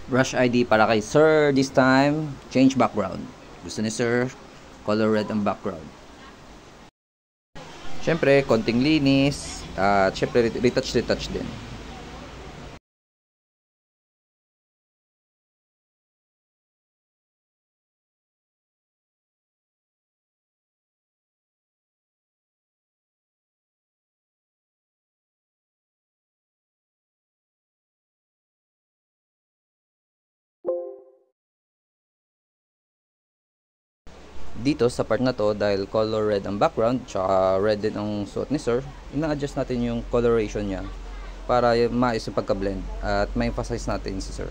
Brush ID para kay Sir this time. Change background. Gusto ni Sir, color red ang background. Siyempre, konting linis. At siyempre, retouch din. Dito sa part na to, dahil color red ang background, tsaka red din ang suot ni Sir, ina-adjust natin yung coloration niya para maayos yung pagka-blend at ma-emphasize natin si Sir.